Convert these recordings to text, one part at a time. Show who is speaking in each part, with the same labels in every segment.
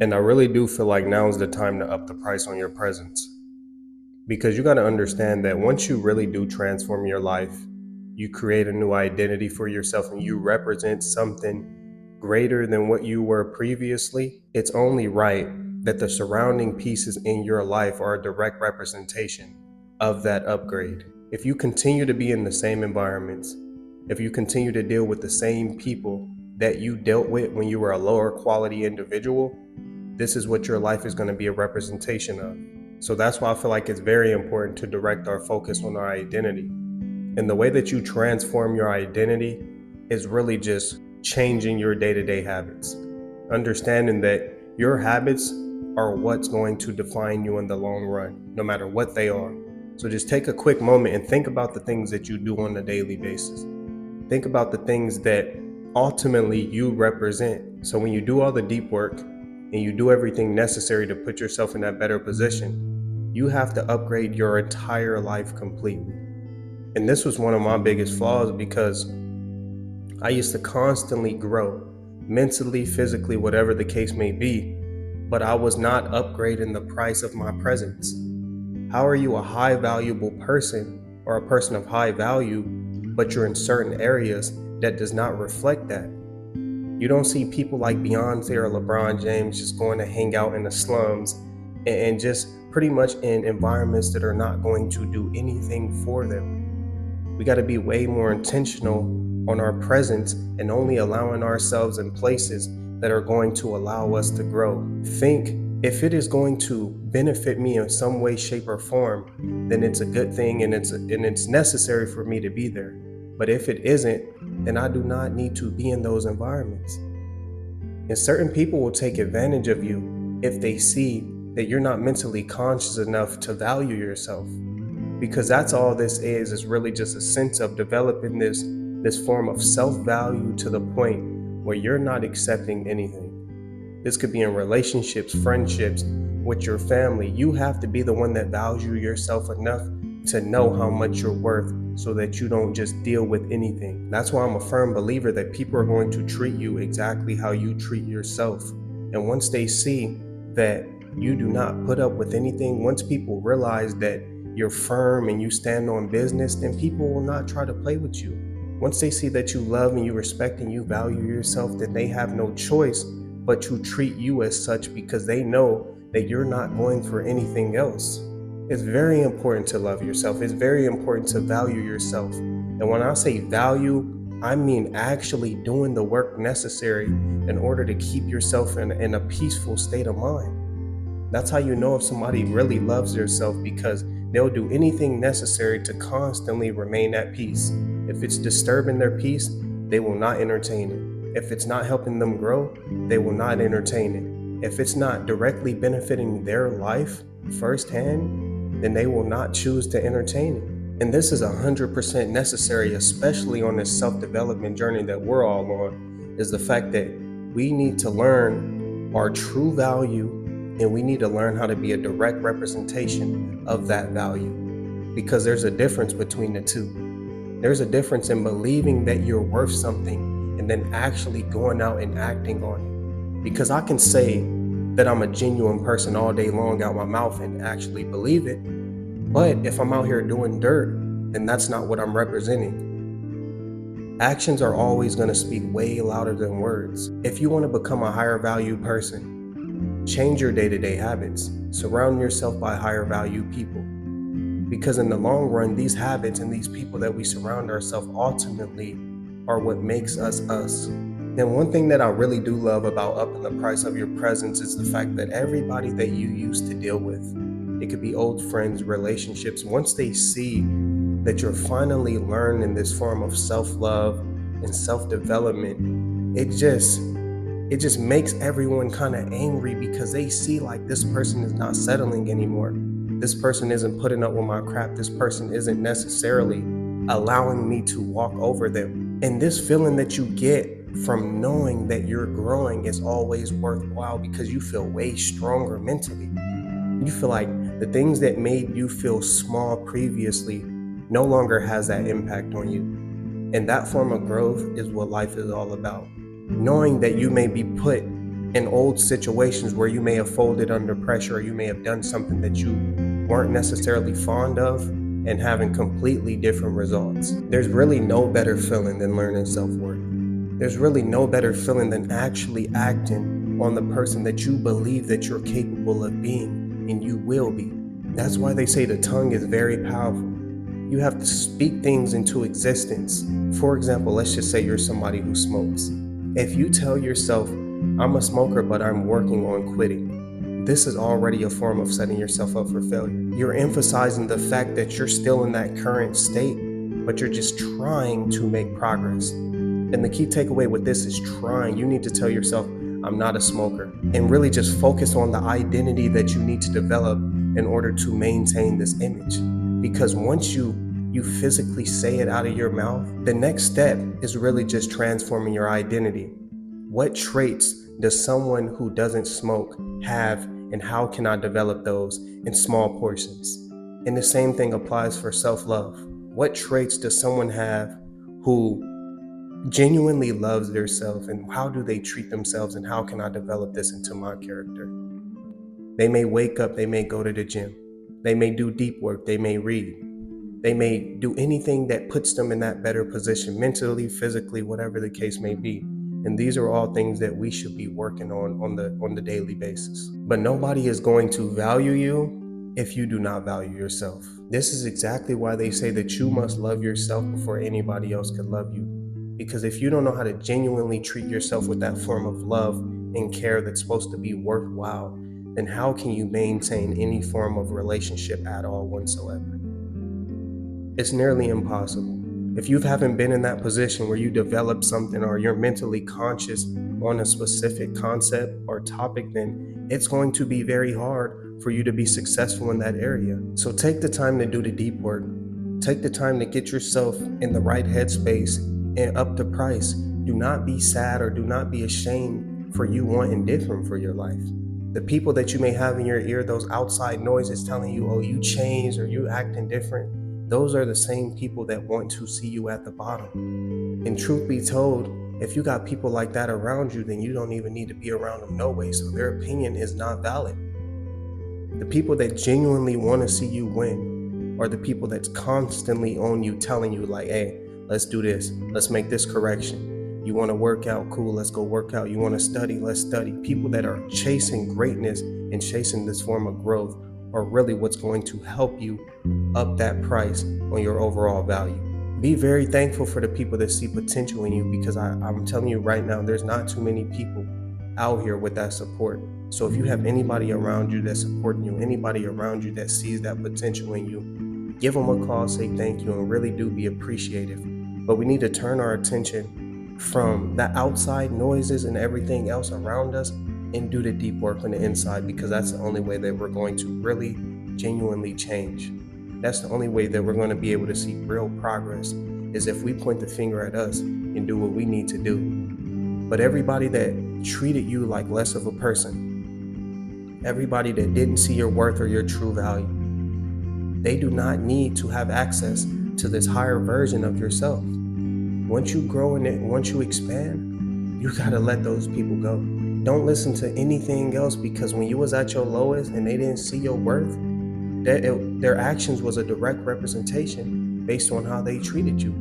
Speaker 1: And I really do feel like now is the time to up the price on your presence. Because you got to understand that once you really do transform your life, you create a new identity for yourself and you represent something greater than what you were previously, it's only right that the surrounding pieces in your life are a direct representation of that upgrade. If you continue to be in the same environments, if you continue to deal with the same people that you dealt with when you were a lower quality individual, this is what your life is going to be a representation of. So that's why I feel like it's very important to direct our focus on our identity. And the way that you transform your identity is really just changing your day-to-day habits. Understanding that your habits are what's going to define you in the long run, no matter what they are. So just take a quick moment and think about the things that you do on a daily basis. Think about the things that ultimately you represent. So when you do all the deep work and you do everything necessary to put yourself in that better position, you have to upgrade your entire life completely. And this was one of my biggest flaws because I used to constantly grow, mentally, physically, whatever the case may be, but I was not upgrading the price of my presence. How are you a high valuable person or a person of high value, but you're in certain areas that does not reflect that? You don't see people like Beyonce or LeBron James just going to hang out in the slums and just pretty much in environments that are not going to do anything for them. We got to be way more intentional on our presence and only allowing ourselves in places that are going to allow us to grow. Think if it is going to benefit me in some way, shape, or form, then it's a good thing and it's necessary for me to be there. But if it isn't, then I do not need to be in those environments. And certain people will take advantage of you if they see that you're not mentally conscious enough to value yourself. Because that's all this is really just a sense of developing this form of self-value to the point where you're not accepting anything. This could be in relationships, friendships, with your family. You have to be the one that values yourself enough to know how much you're worth so that you don't just deal with anything. That's why I'm a firm believer that people are going to treat you exactly how you treat yourself. And once they see that you do not put up with anything, once people realize that you're firm and you stand on business, then people will not try to play with you. Once they see that you love and you respect and you value yourself, then they have no choice but to treat you as such because they know that you're not going for anything else. It's very important to love yourself. It's very important to value yourself. And when I say value, I mean actually doing the work necessary in order to keep yourself in a peaceful state of mind. That's how you know if somebody really loves themselves, because they'll do anything necessary to constantly remain at peace. If it's disturbing their peace, they will not entertain it. If it's not helping them grow, they will not entertain it. If it's not directly benefiting their life firsthand, then they will not choose to entertain it. And this is 100% necessary, especially on this self-development journey that we're all on, is the fact that we need to learn our true value and we need to learn how to be a direct representation of that value, because there's a difference between the two. There's a difference in believing that you're worth something and then actually going out and acting on it. Because I can say that I'm a genuine person all day long out my mouth and actually believe it, but if I'm out here doing dirt, then that's not what I'm representing. Actions are always going to speak way louder than words. If you want to become a higher value person, change your day-to-day habits. Surround yourself by higher value people. Because in the long run, these habits and these people that we surround ourselves ultimately are what makes us us. And one thing that I really do love about upping the price of your presence is the fact that everybody that you used to deal with, it could be old friends, relationships, once they see that you're finally learning this form of self-love and self-development, it just makes everyone kind of angry, because they see like this person is not settling anymore. This person isn't putting up with my crap. This person isn't necessarily allowing me to walk over them. And this feeling that you get from knowing that you're growing is always worthwhile, because you feel way stronger mentally. You feel like the things that made you feel small previously no longer has that impact on you. And that form of growth is what life is all about. Knowing that you may be put in old situations where you may have folded under pressure, or you may have done something that you weren't necessarily fond of, and having completely different results. There's really no better feeling than learning self-worth. There's really no better feeling than actually acting on the person that you believe that you're capable of being and you will be. That's why they say the tongue is very powerful. You have to speak things into existence. For example, let's just say you're somebody who smokes. If you tell yourself, I'm a smoker, but I'm working on quitting, this is already a form of setting yourself up for failure. You're emphasizing the fact that you're still in that current state, but you're just trying to make progress. And the key takeaway with this is trying. You need to tell yourself, I'm not a smoker, and really just focus on the identity that you need to develop in order to maintain this image. Because once you physically say it out of your mouth, the next step is really just transforming your identity. What traits does someone who doesn't smoke have, and how can I develop those in small portions? And the same thing applies for self-love. What traits does someone have who genuinely loves themselves, and how do they treat themselves, and how can I develop this into my character? They may wake up, they may go to the gym, they may do deep work, they may read, they may do anything that puts them in that better position, mentally, physically, whatever the case may be. And these are all things that we should be working on the daily basis. But nobody is going to value you if you do not value yourself. This is exactly why they say that you must love yourself before anybody else can love you. Because if you don't know how to genuinely treat yourself with that form of love and care that's supposed to be worthwhile, then how can you maintain any form of relationship at all whatsoever? It's nearly impossible. If you haven't been in that position where you develop something, or you're mentally conscious on a specific concept or topic, then it's going to be very hard for you to be successful in that area. So take the time to do the deep work. Take the time to get yourself in the right headspace and up the price. Do not be sad or do not be ashamed for you wanting different for your life. The people that you may have in your ear, those outside noises telling you, oh, you changed or you acting different, those are the same people that want to see you at the bottom. And truth be told, if you got people like that around you, then you don't even need to be around them no way. So their opinion is not valid. The people that genuinely want to see you win are the people that's constantly on you, telling you like, hey, let's do this. Let's make this correction. You want to work out? Cool, let's go work out. You want to study? Let's study. People that are chasing greatness and chasing this form of growth are really what's going to help you up that price on your overall value. Be very thankful for the people that see potential in you, because I'm telling you right now, there's not too many people out here with that support. So if you have anybody around you that's supporting you, anybody around you that sees that potential in you, give them a call, say thank you, and really do be appreciative. But we need to turn our attention from the outside noises and everything else around us and do the deep work on the inside, because that's the only way that we're going to really genuinely change. That's the only way that we're going to be able to see real progress, is if we point the finger at us and do what we need to do. But everybody that treated you like less of a person, everybody that didn't see your worth or your true value, they do not need to have access to this higher version of yourself. Once you grow in it, once you expand, you gotta let those people go. Don't listen to anything else, because when you was at your lowest and they didn't see your worth, their actions was a direct representation based on how they treated you.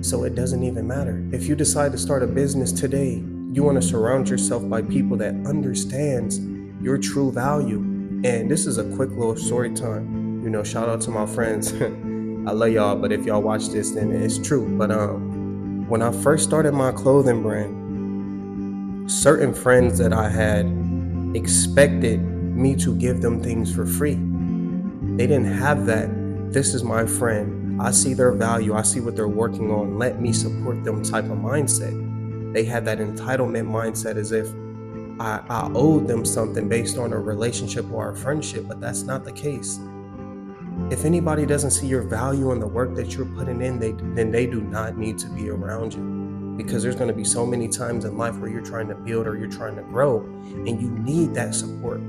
Speaker 1: So it doesn't even matter. If you decide to start a business today, you want to surround yourself by people that understands your true value. And this is a quick little story time. Shout out to my friends. I love y'all, but if y'all watch this, then it's true. But when I first started my clothing brand, certain friends that I had expected me to give them things for free. They didn't have that. This is my friend. I see their value. I see what they're working on. Let me support them type of mindset. They had that entitlement mindset, as if I owed them something based on a relationship or a friendship, but that's not the case. If anybody doesn't see your value in the work that you're putting in, then they do not need to be around you, because there's going to be so many times in life where you're trying to build or you're trying to grow, and you need that support.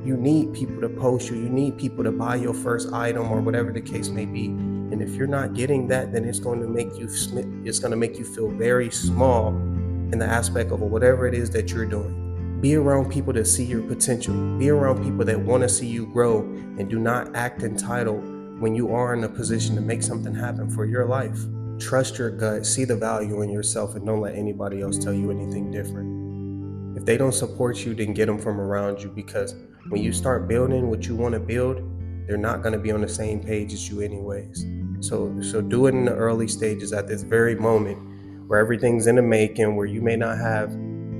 Speaker 1: You need people to post you. You need people to buy your first item or whatever the case may be. And if you're not getting that, then it's going to make you feel very small in the aspect of whatever it is that you're doing. Be around people that see your potential. Be around people that want to see you grow and do not act entitled when you are in a position to make something happen for your life. Trust your gut, see the value in yourself, and don't let anybody else tell you anything different. If they don't support you, then get them from around you, because when you start building what you want to build, they're not going to be on the same page as you anyways. So do it in the early stages, at this very moment where everything's in the making, where you may not have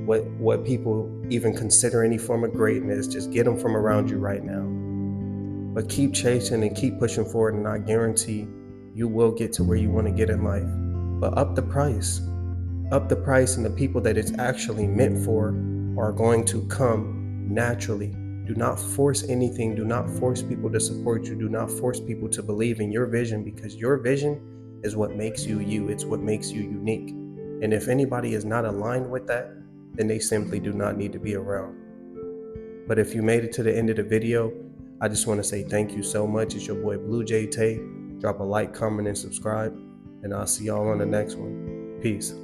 Speaker 1: what people even consider any form of greatness. Just get them from around you right now. But keep chasing and keep pushing forward, and I guarantee you will get to where you want to get in life. But up the price, and the people that it's actually meant for are going to come naturally. Do not force anything. Do not force people to support you. Do not force people to believe in your vision, because your vision is what makes you you. It's what makes you unique. And if anybody is not aligned with that, then they simply do not need to be around. But if you made it to the end of the video, I just want to say thank you so much. It's your boy Blue Jay Tay. Drop a like, comment, and subscribe, and I'll see y'all on the next one. Peace.